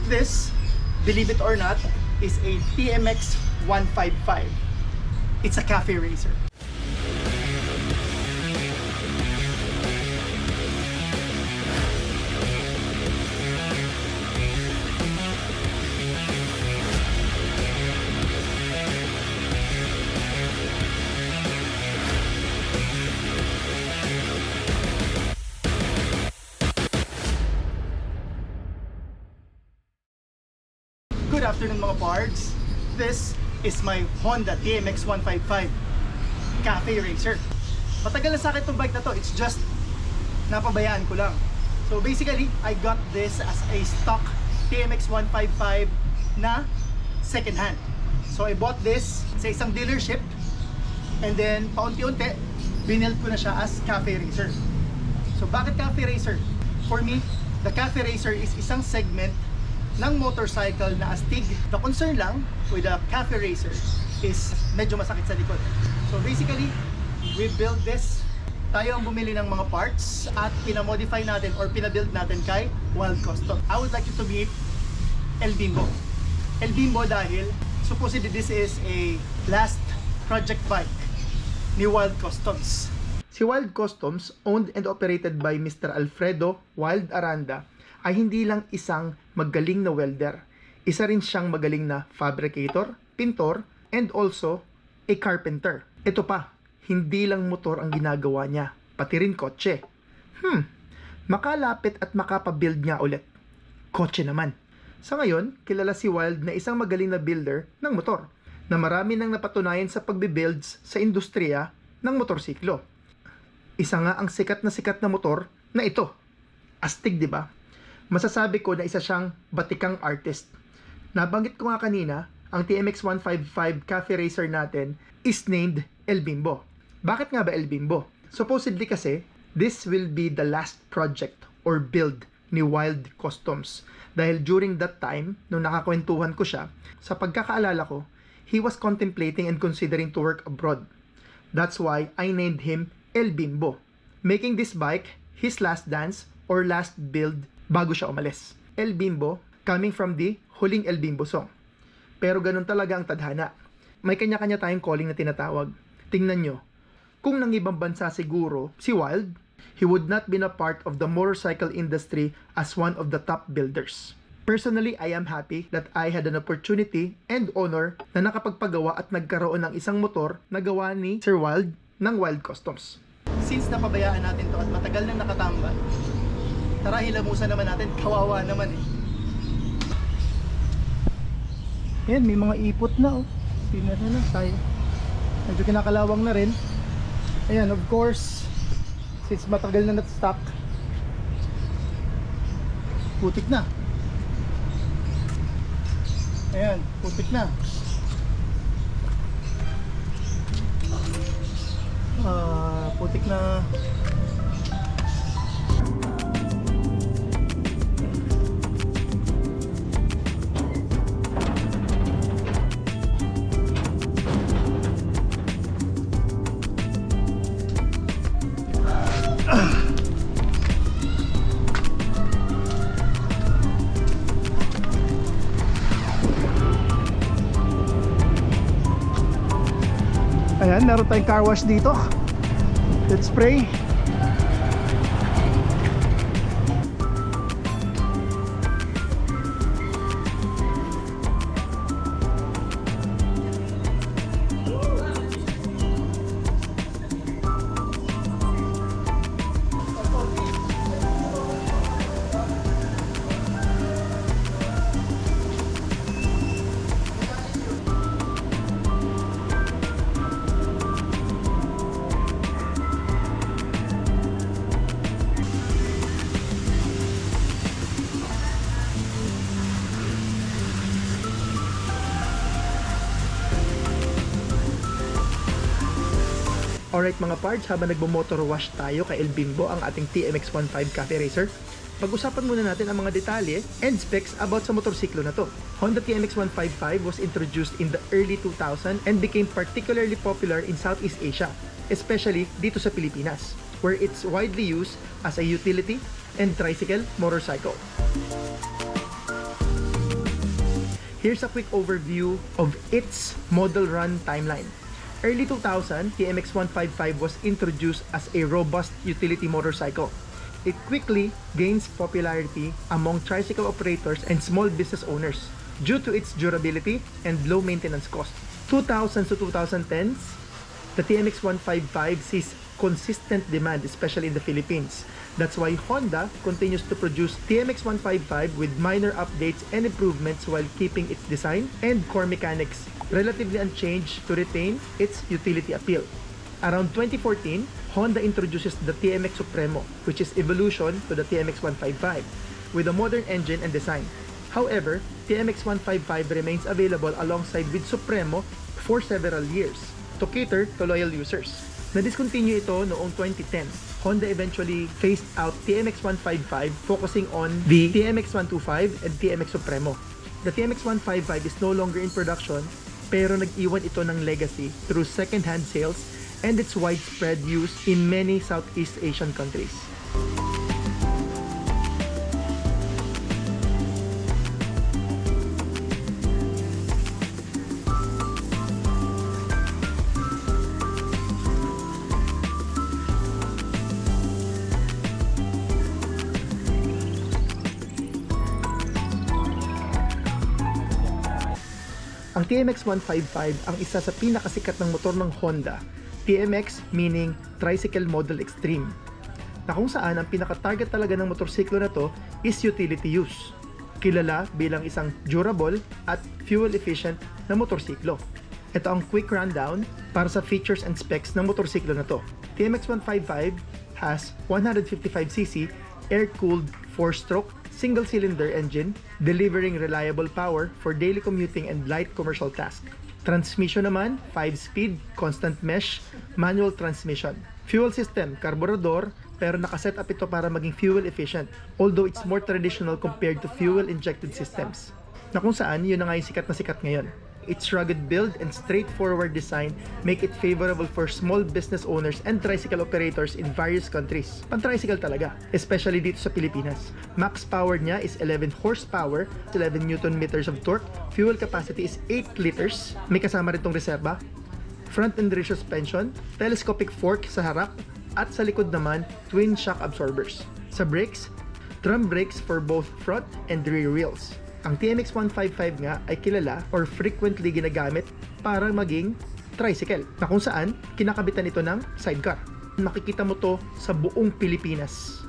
This, believe it or not, is a TMX 155. It's a cafe racer. Good afternoon mga pards. This is my Honda TMX 155 Cafe Racer. Matagal na sa akin itong bike na to. It's just napabayaan ko lang. So basically, I got this as a stock TMX 155 na second hand. So I bought this sa isang dealership and then paunti-unti binild ko na siya as Cafe Racer. So bakit Cafe Racer? For me, the Cafe Racer is isang segment ng motorcycle na astig. The concern lang with the Cafe Racer is medyo masakit sa likod. So basically, we built this. Tayo ang bumili ng mga parts at pinamodify natin or pinabuild natin kay Wild Custom. I would like you to meet El Bimbo. El Bimbo dahil supposedly this is a last project bike ni Wild Customs. Si Wild Customs, owned and operated by Mr. Alfredo Wild Aranda, ay hindi lang isang magaling na welder. Isa rin siyang magaling na fabricator, pintor, and also a carpenter. Ito pa, hindi lang motor ang ginagawa niya, pati rin kotse. Makalapit at makapabuild nga ulit. Kotse naman. Sa ngayon, kilala si Wild na isang magaling na builder ng motor, na marami nang napatunayan sa pagbibuilds sa industriya ng motorsiklo. Isa nga ang sikat na motor na ito. Astig, di ba? Masasabi ko na isa siyang batikang artist. Nabanggit ko nga kanina, ang TMX 155 Cafe Racer natin is named El Bimbo. Bakit nga ba El Bimbo? Supposedly kasi, this will be the last project or build ni Wild Customs. Dahil during that time, nung nakakwentuhan ko siya, sa pagkakaalala ko, he was contemplating and considering to work abroad. That's why I named him El Bimbo, making this bike his last dance or last build bago siya umalis. El Bimbo, coming from the Huling El Bimbo song. Pero ganun talaga ang tadhana. May kanya-kanya tayong calling na tinatawag. Tingnan nyo, kung nang ibang bansa siguro si Wild, he would not been a part of the motorcycle industry as one of the top builders. Personally, I am happy that I had an opportunity and honor na nakapagpagawa at nagkaroon ng isang motor na gawa ni Sir Wild ng Wild Customs. Since napabayaan natin to at matagal nang nakatambay, tara hilamusan naman natin, kawawa naman eh. Yan, may mga ipot na oh. Tingnan na lang tayo. Medyo kinakalawang na rin. Ayan, of course, since matagal na nat-stock, putik na. Ayan, putik na. Putik na. Ayan, meron tayong car wash dito. Let's spray. Alright mga pards, habang nagbo-motor wash tayo kay El Bimbo, ang ating TMX 15 Cafe Racer, pag-usapan muna natin ang mga detalye and specs about sa motorsiklo na to. Honda TMX 155 was introduced in the early 2000 and became particularly popular in Southeast Asia, especially dito sa Pilipinas, where it's widely used as a utility and tricycle motorcycle. Here's a quick overview of its model run timeline. Early 2000, TMX 155 was introduced as a robust utility motorcycle. It quickly gains popularity among tricycle operators and small business owners due to its durability and low maintenance cost. 2000s to 2010s, the TMX 155 sees consistent demand, especially in the Philippines. That's why Honda continues to produce TMX 155 with minor updates and improvements while keeping its design and core mechanics relatively unchanged to retain its utility appeal. Around 2014, Honda introduces the TMX Supremo, which is evolution to the TMX 155 with a modern engine and design. However, TMX 155 remains available alongside with Supremo for several years to cater to loyal users. Na-discontinue ito noong 2010. Honda eventually phased out TMX 155, focusing on the TMX 125 and TMX Supremo. The TMX 155 is no longer in production, pero nag-iwan ito ng legacy through second-hand sales and its widespread use in many Southeast Asian countries. Ang TMX 155 ang isa sa pinakasikat ng motor ng Honda. TMX meaning Tricycle Model Extreme, na kung saan ang pinaka-target talaga ng motorsiklo na to is utility use. Kilala bilang isang durable at fuel-efficient na motorsiklo. Ito ang quick rundown para sa features and specs ng motorsiklo na to. TMX 155 has 155cc air-cooled 4-stroke single-cylinder engine delivering reliable power for daily commuting and light commercial tasks. Transmission naman, 5-speed, constant mesh, manual transmission. Fuel system, carburetor, pero nakaset up ito para maging fuel efficient, although it's more traditional compared to fuel-injected systems, na kung saan yun na nga yung sikat na sikat ngayon. Its rugged build and straightforward design make it favorable for small business owners and tricycle operators in various countries. Pan-tricycle talaga, especially dito sa Pilipinas. Max power niya is 11 horsepower, 11 Newton meters of torque. Fuel capacity is 8 liters. May kasama rin tong reserba. Front and rear suspension, telescopic fork sa harap, at sa likod naman, twin shock absorbers. Sa brakes, drum brakes for both front and rear wheels. Ang TMX 155 nga ay kilala or frequently ginagamit para maging tricycle, na kung saan kinakabitan ito ng sidecar. Makikita mo to sa buong Pilipinas.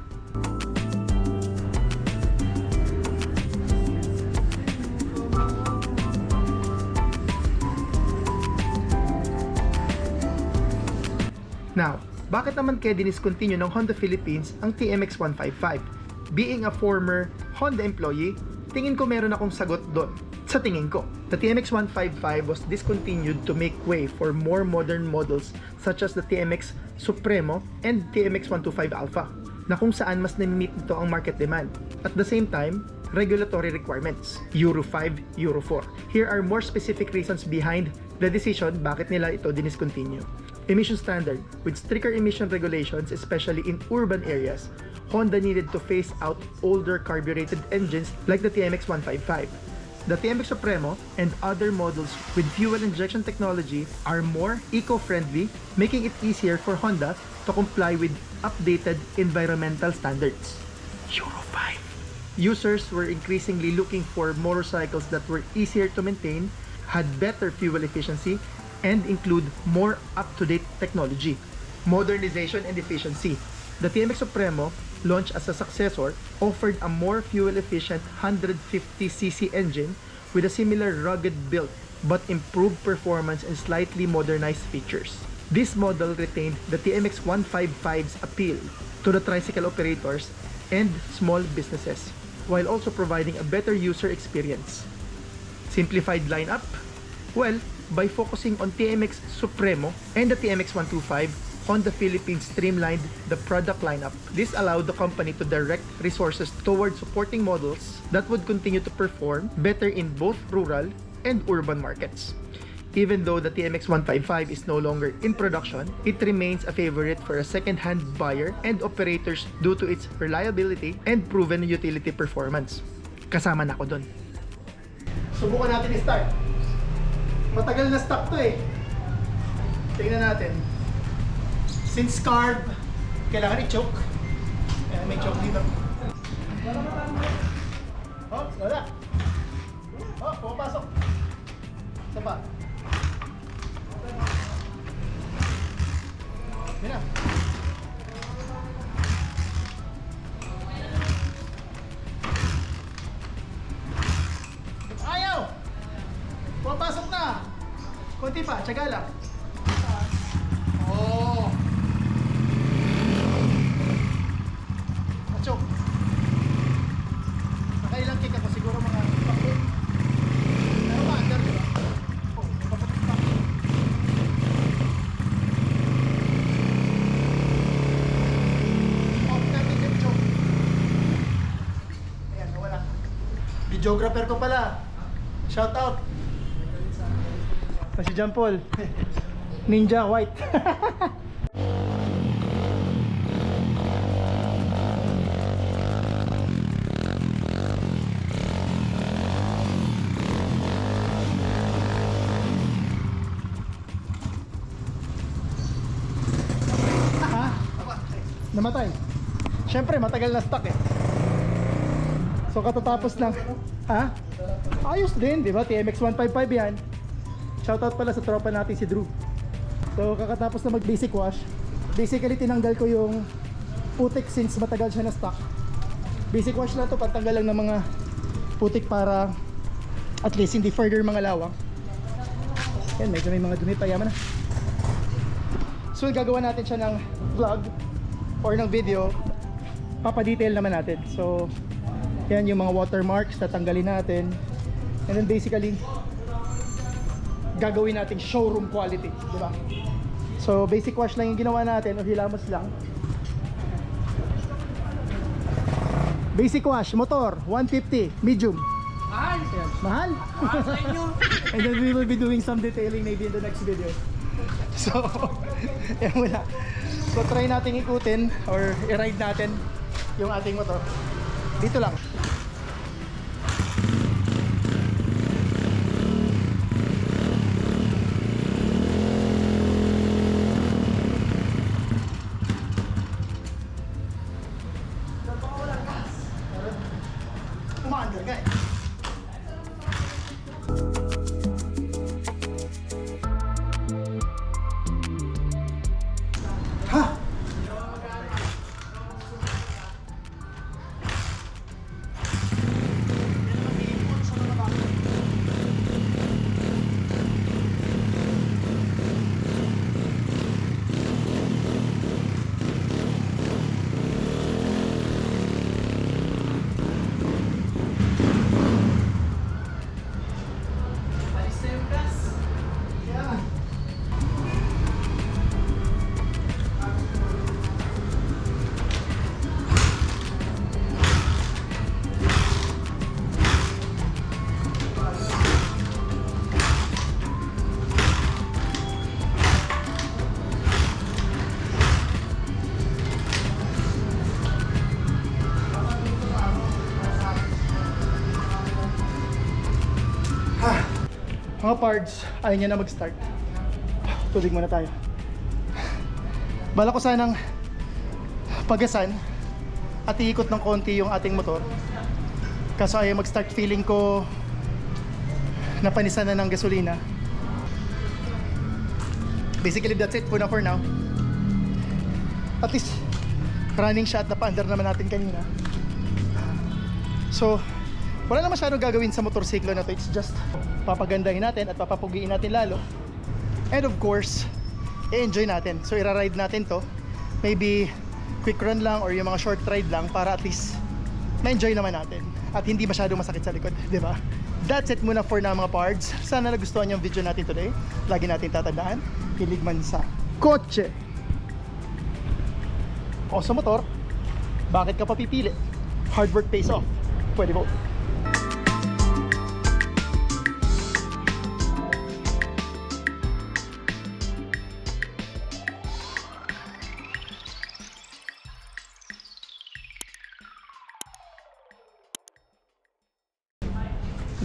Now, bakit naman kaya diniscontinue ng Honda Philippines ang TMX 155? Being a former Honda employee, tingin ko meron akong sagot doon. Sa tingin ko, the TMX 155 was discontinued to make way for more modern models such as the TMX Supremo and TMX 125 Alpha, na kung saan mas na-meet nito ang market demand. At the same time, regulatory requirements, Euro 5, Euro 4. Here are more specific reasons behind the decision bakit nila ito diniscontinue. Emission standard. With stricter emission regulations, especially in urban areas, Honda needed to phase out older carbureted engines like the TMX 155. The TMX Supremo and other models with fuel injection technology are more eco-friendly, making it easier for Honda to comply with updated environmental standards. Euro 5. Users were increasingly looking for motorcycles that were easier to maintain, had better fuel efficiency, and include more up-to-date technology. Modernization and efficiency. The TMX Supremo, launched as a successor, offered a more fuel-efficient 150cc engine with a similar rugged build but improved performance and slightly modernized features. This model retained the TMX 155's appeal to the tricycle operators and small businesses, while also providing a better user experience. Simplified lineup? Well, by focusing on TMX Supremo and the TMX 125, Honda Philippines streamlined the product lineup. This allowed the company to direct resources towards supporting models that would continue to perform better in both rural and urban markets. Even though the TMX 155 is no longer in production, it remains a favorite for a second-hand buyer and operators due to its reliability and proven utility performance. Kasama na ako dun. Subukan natin i-start. Matagal na stock to eh. Tingnan natin. Since carb, kailangan i-choke. May choke dito. Oh, wala. Oh, pumapasok. Isa pa. Yan na. Ayaw! Pumapasok na. Kunti pa, tsaga lang. Oh. Achok. Nakailang kick ako siguro mga 10. Pero ma-under, diba? Oh, papatik pa. Off natin yung choke. Ayan, nawala. Videographer ko pala. Shout out. Si John Paul. Ninja White. Namatay. Siyempre, matagal na stock eh. So katatapos lang. Ha? Ayos din, di ba? TMX 155 yan. Shoutout pala sa tropa natin si Drew. So kakatapos na mag basic wash, basically tinanggal ko yung putik since matagal siya na stock. Basic wash lang to, pantanggal lang ng mga putik para at least hindi further mga lawang. Yan, medyo may mga dumi pa, yaman na. So gagawa natin siya ng vlog or ng video, papadetail naman natin. So yan yung mga watermarks, tatanggalin natin. And then basically gagawin nating showroom quality, di ba? So basic wash lang yung ginawa natin o hilamos lang. Basic wash, motor, 150, medium. Mahal! Ayan. Mahal? Mahal sa inyo! And then we will be doing some detailing maybe in the next video. So, yan muna. So try natin ikutin or i-ride natin yung ating motor. Dito lang. Umaandar ka eh. Ha? Yeah. Mga parts, ayaw niya na mag-start. Tubig muna tayo. Bala ko sanang pagasan at iikot ng konti yung ating motor. Kaso ayaw mag-start, feeling ko napanisan na ng gasolina. Basically that's it for now. At least running siya at napa-under naman natin kanina. So wala na masyadong gagawin sa motorsiklo na to. It's just papagandahin natin at papapugiin natin lalo. And of course, i-enjoy natin. So ira-ride natin to. Maybe quick run lang or yung mga short ride lang para at least ma-enjoy naman natin. At hindi masyadong masakit sa likod, di ba? That's it muna for now mga pards. Sana nagustuhan yung video natin today. Lagi natin tatandaan, hilig man sa kotse o sa motor, bakit ka pa pipili? Hard work pays off. Pwede ba?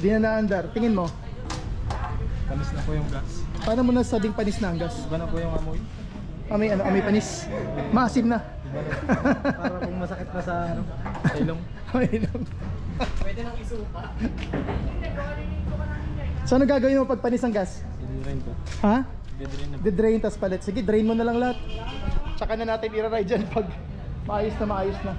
Hindi na naandar. Tingin mo, Panis na po yung gas. paano mo nasabing panis na ang gas? Iba na po yung amoy. Amoy panis. Maasim na. Iba na. Para kung masakit na sa ano, sa ilong. Amoy lang. Pwede nang isuka. So ano gagawin mo pag panis ang gas? Hindi rin po. Ha? Hindi rin na. De-drain tas palit. Sige, drain mo na lang lahat. Tsaka na natin i-ride dyan pag maayos na.